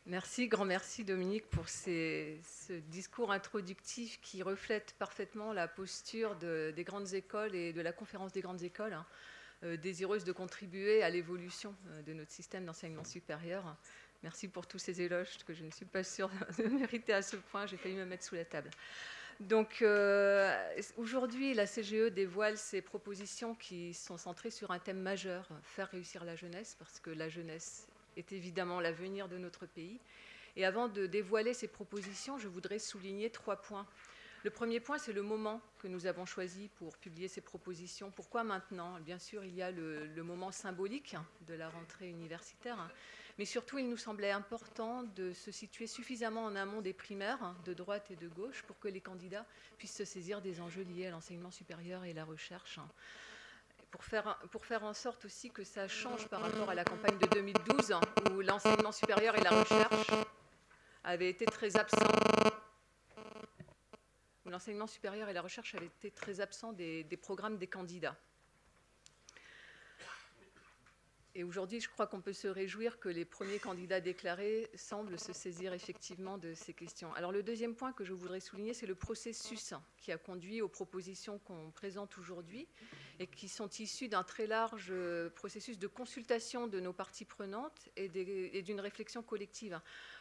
Merci, grand merci Dominique pour ce discours introductif qui reflète parfaitement la posture des grandes écoles et de la conférence des grandes écoles, désireuses de contribuer à l'évolution de notre système d'enseignement supérieur. Merci pour tous ces éloges que je ne suis pas sûre de mériter à ce point, j'ai failli me mettre sous la table. Donc aujourd'hui, la CGE dévoile ses propositions qui sont centrées sur un thème majeur, faire réussir la jeunesse, parce que la jeunesse est évidemment l'avenir de notre pays. Et avant de dévoiler ces propositions, je voudrais souligner 3 points. Le premier point, c'est le moment que nous avons choisi pour publier ces propositions. Pourquoi maintenant? Bien sûr, il y a le moment symbolique de la rentrée universitaire, mais surtout, il nous semblait important de se situer suffisamment en amont des primaires, de droite et de gauche, pour que les candidats puissent se saisir des enjeux liés à l'enseignement supérieur et la recherche. Pour faire en sorte aussi que ça change par rapport à la campagne de 2012, où l'enseignement supérieur et la recherche avaient été très absents. Où l'enseignement supérieur et la recherche avaient été très absents des programmes des candidats. Et aujourd'hui, je crois qu'on peut se réjouir que les premiers candidats déclarés semblent se saisir effectivement de ces questions. Alors le deuxième point que je voudrais souligner, c'est le processus qui a conduit aux propositions qu'on présente aujourd'hui et qui sont issues d'un très large processus de consultation de nos parties prenantes et d'une réflexion collective.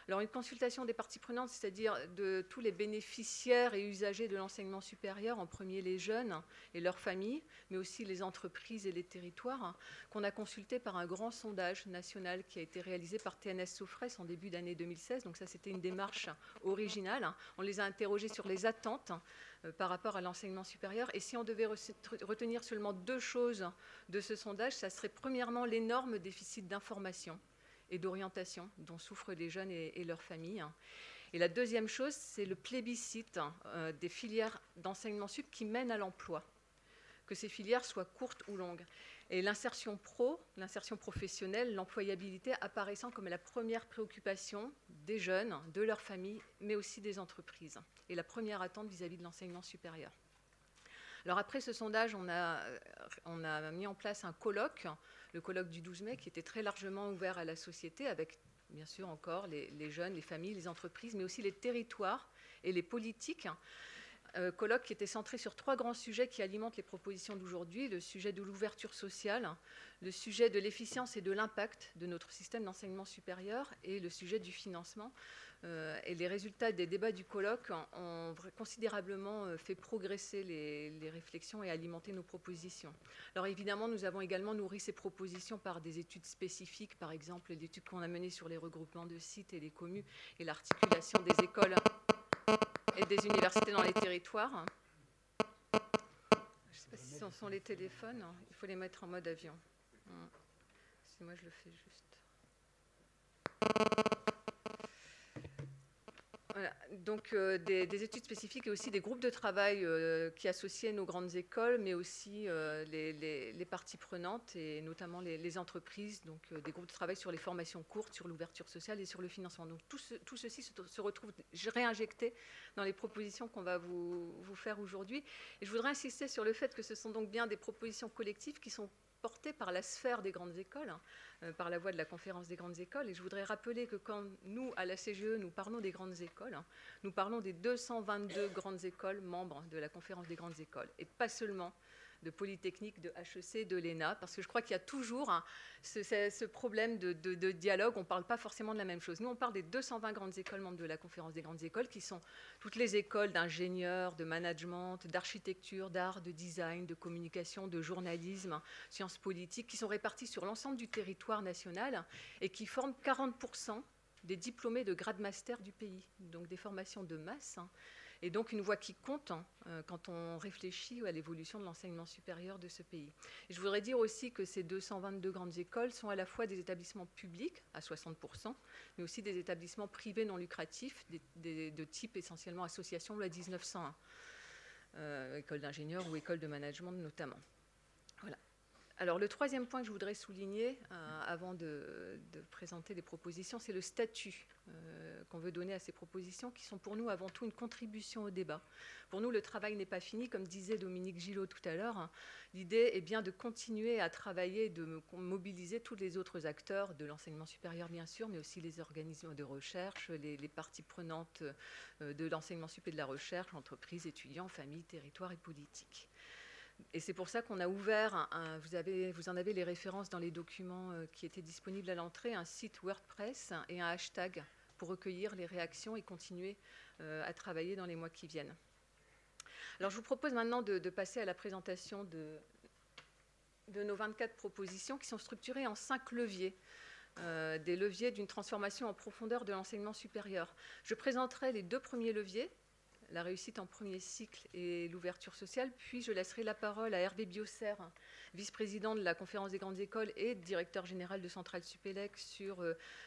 Alors une consultation des parties prenantes, c'est-à-dire de tous les bénéficiaires et usagers de l'enseignement supérieur, en premier les jeunes et leurs familles, mais aussi les entreprises et les territoires, qu'on a consultés par un grand sondage national qui a été réalisé par TNS Sofres en début d'année 2016. Donc ça, c'était une démarche originale. On les a interrogés sur les attentes par rapport à l'enseignement supérieur. Et si on devait retenir seulement 2 choses de ce sondage, ça serait premièrement l'énorme déficit d'information et d'orientation dont souffrent les jeunes et leurs familles. Et la deuxième chose, c'est le plébiscite des filières d'enseignement sup qui mènent à l'emploi, que ces filières soient courtes ou longues. Et l'insertion professionnelle, l'employabilité apparaissant comme la première préoccupation des jeunes, de leurs familles, mais aussi des entreprises, et la première attente vis-à-vis de l'enseignement supérieur. Alors après ce sondage, on a mis en place un colloque, le colloque du 12 mai, qui était très largement ouvert à la société, avec bien sûr encore les jeunes, les familles, les entreprises, mais aussi les territoires et les politiques. Colloque qui était centré sur 3 grands sujets qui alimentent les propositions d'aujourd'hui: le sujet de l'ouverture sociale, le sujet de l'efficience et de l'impact de notre système d'enseignement supérieur et le sujet du financement. Et les résultats des débats du colloque ont considérablement fait progresser les réflexions et alimenté nos propositions. Alors évidemment, nous avons également nourri ces propositions par des études spécifiques, par exemple l'étude qu'on a menée sur les regroupements de sites et les communes et l'articulation des écoles et des universités dans les territoires. Je ne sais pas si ce sont les téléphones, il faut les mettre en mode avion. Si moi je le fais juste. Voilà. Donc des études spécifiques et aussi des groupes de travail qui associaient nos grandes écoles, mais aussi les parties prenantes et notamment les entreprises, donc des groupes de travail sur les formations courtes, sur l'ouverture sociale et sur le financement. Donc tout ceci se retrouve réinjecté dans les propositions qu'on va vous faire aujourd'hui. Et je voudrais insister sur le fait que ce sont donc bien des propositions collectives qui sont portées par la sphère des grandes écoles, par la voie de la conférence des grandes écoles. Et je voudrais rappeler que quand nous, à la CGE, nous parlons des grandes écoles, nous parlons des 222 grandes écoles membres de la conférence des grandes écoles, et pas seulement de Polytechnique, de HEC, de l'ENA, parce que je crois qu'il y a toujours ce problème de dialogue. On ne parle pas forcément de la même chose. Nous, on parle des 220 grandes écoles membres de la conférence des grandes écoles, qui sont toutes les écoles d'ingénieurs, de management, d'architecture, d'art, de design, de communication, de journalisme, sciences politiques, qui sont réparties sur l'ensemble du territoire national et qui forment 40% des diplômés de grade master du pays, donc des formations de masse, et donc une voix qui compte quand on réfléchit à l'évolution de l'enseignement supérieur de ce pays. Et je voudrais dire aussi que ces 222 grandes écoles sont à la fois des établissements publics, à 60%, mais aussi des établissements privés non lucratifs, de type essentiellement association loi 1901, école d'ingénieurs ou école de management notamment. Voilà. Alors, le troisième point que je voudrais souligner, avant de présenter les propositions, c'est le statut qu'on veut donner à ces propositions, qui sont pour nous avant tout une contribution au débat. Pour nous, le travail n'est pas fini, comme disait Dominique Gillot tout à l'heure. L'idée est bien de continuer à travailler, de mobiliser tous les autres acteurs de l'enseignement supérieur, bien sûr, mais aussi les organismes de recherche, les parties prenantes de l'enseignement supérieur et de la recherche, entreprises, étudiants, familles, territoires et politiques. Et c'est pour ça qu'on a ouvert, vous en avez les références dans les documents qui étaient disponibles à l'entrée, un site WordPress et un hashtag pour recueillir les réactions et continuer à travailler dans les mois qui viennent. Alors je vous propose maintenant de passer à la présentation de nos 24 propositions qui sont structurées en 5 leviers. Des leviers d'une transformation en profondeur de l'enseignement supérieur. Je présenterai les 2 premiers leviers, la réussite en premier cycle et l'ouverture sociale, puis je laisserai la parole à Hervé Biosser, vice-président de la Conférence des grandes écoles et directeur général de Centrale Supélec, sur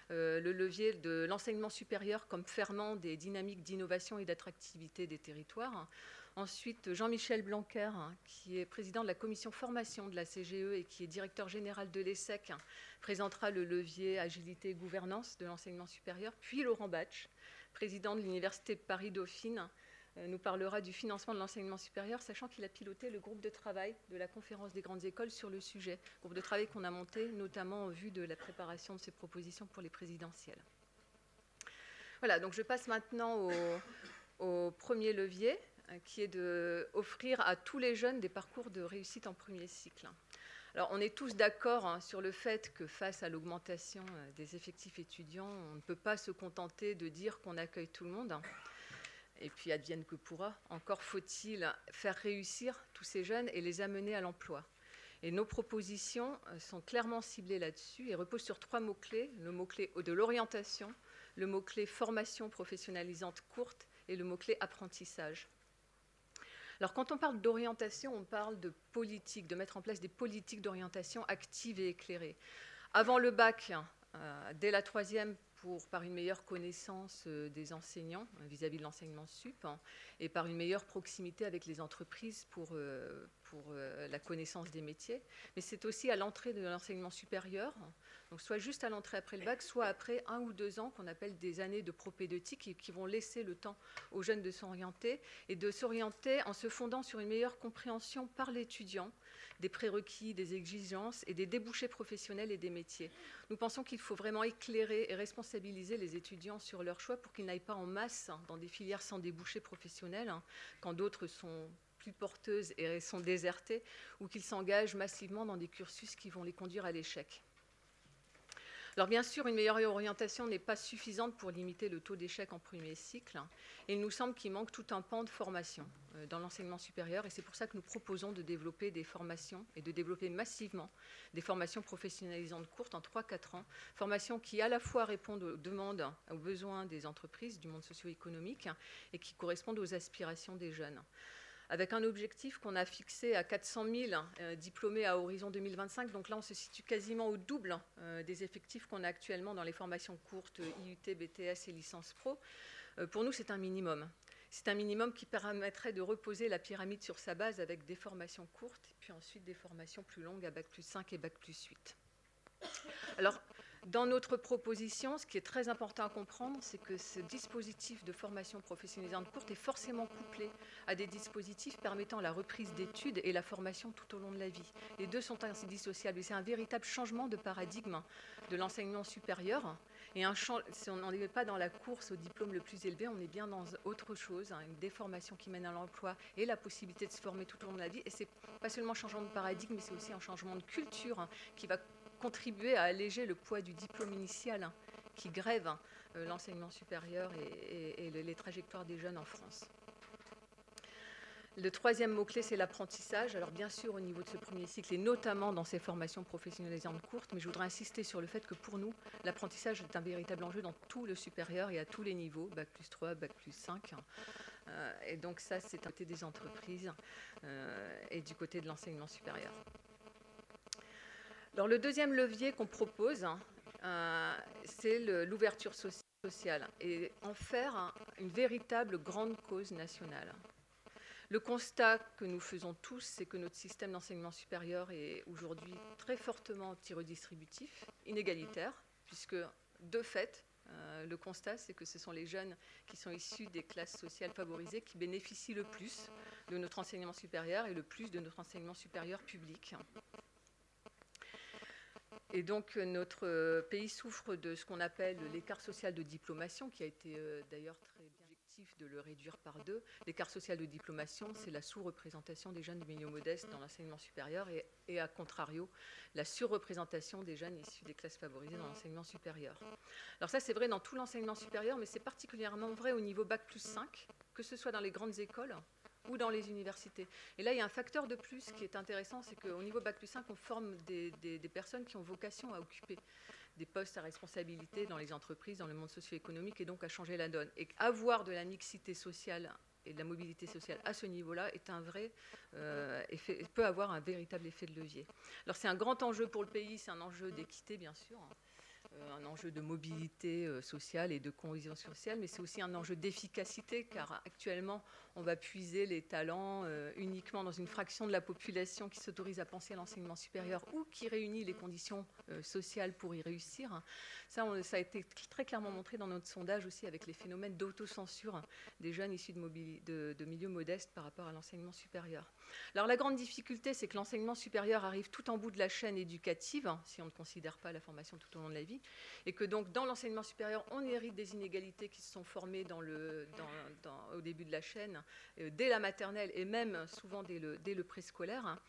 le levier de l'enseignement supérieur comme ferment des dynamiques d'innovation et d'attractivité des territoires. Ensuite, Jean-Michel Blanquer, qui est président de la commission formation de la CGE et qui est directeur général de l'ESSEC, présentera le levier agilité et gouvernance de l'enseignement supérieur. Puis Laurent Batch, président de l'Université de Paris-Dauphine, nous parlera du financement de l'enseignement supérieur, sachant qu'il a piloté le groupe de travail de la Conférence des grandes écoles sur le sujet, groupe de travail qu'on a monté notamment en vue de la préparation de ces propositions pour les présidentielles. Voilà, donc je passe maintenant au premier levier, qui est d'offrir à tous les jeunes des parcours de réussite en premier cycle. Alors, on est tous d'accord sur le fait que face à l'augmentation des effectifs étudiants, on ne peut pas se contenter de dire qu'on accueille tout le monde. Et puis, advienne que pourra, encore faut-il faire réussir tous ces jeunes et les amener à l'emploi. Et nos propositions sont clairement ciblées là-dessus et reposent sur 3 mots-clés. Le mot-clé de l'orientation, le mot-clé formation professionnalisante courte et le mot-clé apprentissage. Alors, quand on parle d'orientation, on parle de politique, de mettre en place des politiques d'orientation actives et éclairées. Avant le bac, dès la 3e, par une meilleure connaissance des enseignants vis-à-vis de l'enseignement sup et par une meilleure proximité avec les entreprises pour la connaissance des métiers. Mais c'est aussi à l'entrée de l'enseignement supérieur, donc soit juste à l'entrée après le bac, soit après 1 ou 2 ans qu'on appelle des années de propédeutique et qui vont laisser le temps aux jeunes de s'orienter et de s'orienter en se fondant sur une meilleure compréhension par l'étudiant des prérequis, des exigences et des débouchés professionnels et des métiers. Nous pensons qu'il faut vraiment éclairer et responsabiliser les étudiants sur leur choix pour qu'ils n'aillent pas en masse dans des filières sans débouchés professionnels, quand d'autres sont plus porteuses et sont désertées, ou qu'ils s'engagent massivement dans des cursus qui vont les conduire à l'échec. Alors bien sûr, une meilleure orientation n'est pas suffisante pour limiter le taux d'échec en premier cycle. Et il nous semble qu'il manque tout un pan de formation dans l'enseignement supérieur. Et c'est pour ça que nous proposons de développer des formations et de développer massivement des formations professionnalisantes courtes en 3-4 ans. Formations qui à la fois répondent aux demandes, aux besoins des entreprises, du monde socio-économique et qui correspondent aux aspirations des jeunes, avec un objectif qu'on a fixé à 400 000 diplômés à horizon 2025. Donc là, on se situe quasiment au double des effectifs qu'on a actuellement dans les formations courtes IUT, BTS et licence pro. Pour nous, c'est un minimum. C'est un minimum qui permettrait de reposer la pyramide sur sa base avec des formations courtes et puis ensuite des formations plus longues à Bac+5 et Bac+8. Alors, dans notre proposition, ce qui est très important à comprendre, c'est que ce dispositif de formation professionnalisante courte est forcément couplé à des dispositifs permettant la reprise d'études et la formation tout au long de la vie. Les deux sont indissociables et c'est un véritable changement de paradigme de l'enseignement supérieur. Et si on n'est pas dans la course au diplôme le plus élevé, on est bien dans autre chose, des formations qui mènent à l'emploi et la possibilité de se former tout au long de la vie. Et ce n'est pas seulement un changement de paradigme, mais c'est aussi un changement de culture qui va contribuer à alléger le poids du diplôme initial qui grève l'enseignement supérieur et les trajectoires des jeunes en France. Le troisième mot-clé, c'est l'apprentissage. Alors bien sûr, au niveau de ce premier cycle, et notamment dans ces formations professionnalisantes courtes, mais je voudrais insister sur le fait que pour nous, l'apprentissage est un véritable enjeu dans tout le supérieur et à tous les niveaux, Bac+3, Bac+5. Et donc ça, c'est du côté des entreprises et du côté de l'enseignement supérieur. Alors, le deuxième levier qu'on propose, c'est l'ouverture sociale et en faire une véritable grande cause nationale. Le constat que nous faisons tous, c'est que notre système d'enseignement supérieur est aujourd'hui très fortement anti-redistributif, inégalitaire, puisque de fait, le constat, c'est que ce sont les jeunes qui sont issus des classes sociales favorisées qui bénéficient le plus de notre enseignement supérieur et le plus de notre enseignement supérieur public. Et donc, notre pays souffre de ce qu'on appelle l'écart social de diplomation, qui a été d'ailleurs très bien objectif de le réduire par 2. L'écart social de diplomation, c'est la sous-représentation des jeunes du milieu modeste dans l'enseignement supérieur et à contrario, la surreprésentation des jeunes issus des classes favorisées dans l'enseignement supérieur. Alors ça, c'est vrai dans tout l'enseignement supérieur, mais c'est particulièrement vrai au niveau Bac plus 5, que ce soit dans les grandes écoles ou dans les universités. Et là, il y a un facteur de plus qui est intéressant, c'est qu'au niveau Bac plus 5, on forme des personnes qui ont vocation à occuper des postes à responsabilité dans les entreprises, dans le monde socio-économique, et donc à changer la donne. Et avoir de la mixité sociale et de la mobilité sociale à ce niveau-là est un vrai effet, peut avoir un véritable effet de levier. Alors c'est un grand enjeu pour le pays, c'est un enjeu d'équité, bien sûr, un enjeu de mobilité sociale et de cohésion sociale, mais c'est aussi un enjeu d'efficacité, car actuellement, on va puiser les talents uniquement dans une fraction de la population qui s'autorise à penser à l'enseignement supérieur ou qui réunit les conditions sociales pour y réussir. Ça a été très clairement montré dans notre sondage aussi avec les phénomènes d'autocensure des jeunes issus de milieux modestes par rapport à l'enseignement supérieur. Alors la grande difficulté, c'est que l'enseignement supérieur arrive tout en bout de la chaîne éducative, si on ne considère pas la formation tout au long de la vie, et que donc dans l'enseignement supérieur, on hérite des inégalités qui se sont formées au début de la chaîne, dès la maternelle et même souvent dès le préscolaire.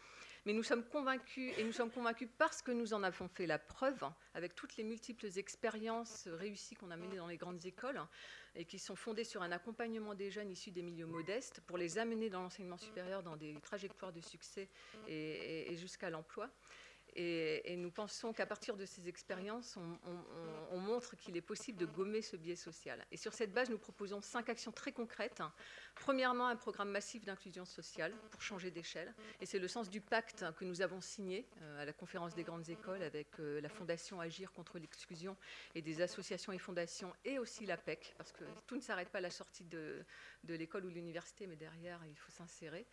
Mais nous sommes convaincus, et nous sommes convaincus parce que nous en avons fait la preuve, avec toutes les multiples expériences réussies qu'on a menées dans les grandes écoles, et qui sont fondées sur un accompagnement des jeunes issus des milieux modestes pour les amener dans l'enseignement supérieur dans des trajectoires de succès et jusqu'à l'emploi. Et nous pensons qu'à partir de ces expériences, on montre qu'il est possible de gommer ce biais social. Et sur cette base, nous proposons 5 actions très concrètes. Premièrement, un programme massif d'inclusion sociale pour changer d'échelle. Et c'est le sens du pacte que nous avons signé à la conférence des grandes écoles avec la Fondation Agir contre l'exclusion et des associations et fondations et aussi l'APEC, parce que tout ne s'arrête pas à la sortie de l'école ou de l'université, mais derrière, il faut s'insérer,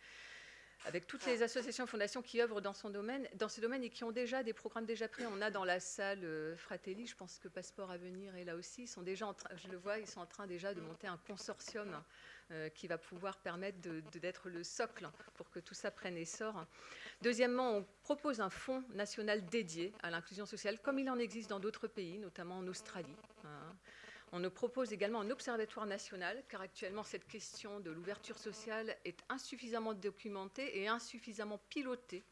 avec toutes les associations et fondations qui œuvrent dans ce domaine et qui ont déjà des programmes déjà pris. On a dans la salle Fratelli, je pense que Passeport à venir est là aussi, ils sont déjà je le vois, ils sont en train déjà de monter un consortium qui va pouvoir permettre d'être le socle pour que tout ça prenne essor. Deuxièmement, on propose un fonds national dédié à l'inclusion sociale, comme il en existe dans d'autres pays, notamment en Australie. On nous propose également un observatoire national, car actuellement cette question de l'ouverture sociale est insuffisamment documentée et insuffisamment pilotée.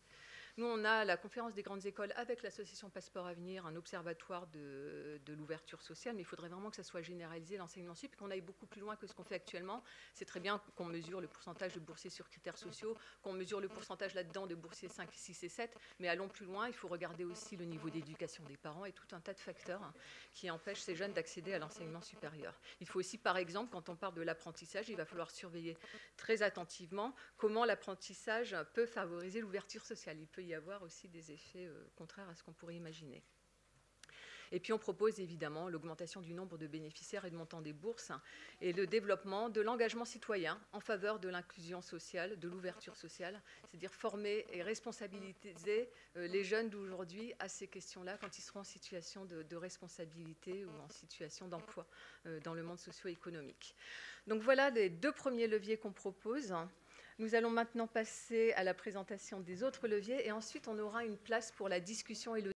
Nous, on a à la conférence des grandes écoles avec l'association Passeport à venir un observatoire de l'ouverture sociale, mais il faudrait vraiment que ça soit généralisé, l'enseignement sup, et qu'on aille beaucoup plus loin que ce qu'on fait actuellement. C'est très bien qu'on mesure le pourcentage de boursiers sur critères sociaux, qu'on mesure le pourcentage là-dedans de boursiers 5, 6 et 7, mais allons plus loin, il faut regarder aussi le niveau d'éducation des parents et tout un tas de facteurs qui empêchent ces jeunes d'accéder à l'enseignement supérieur. Il faut aussi, par exemple, quand on parle de l'apprentissage, il va falloir surveiller très attentivement comment l'apprentissage peut favoriser l'ouverture sociale. Il peut y avoir aussi des effets contraires à ce qu'on pourrait imaginer. Et puis on propose évidemment l'augmentation du nombre de bénéficiaires et de montant des bourses et le développement de l'engagement citoyen en faveur de l'inclusion sociale, de l'ouverture sociale, c'est-à-dire former et responsabiliser les jeunes d'aujourd'hui à ces questions-là quand ils seront en situation de responsabilité ou en situation d'emploi dans le monde socio-économique. Donc voilà les 2 premiers leviers qu'on propose. Nous allons maintenant passer à la présentation des autres leviers et ensuite on aura une place pour la discussion et le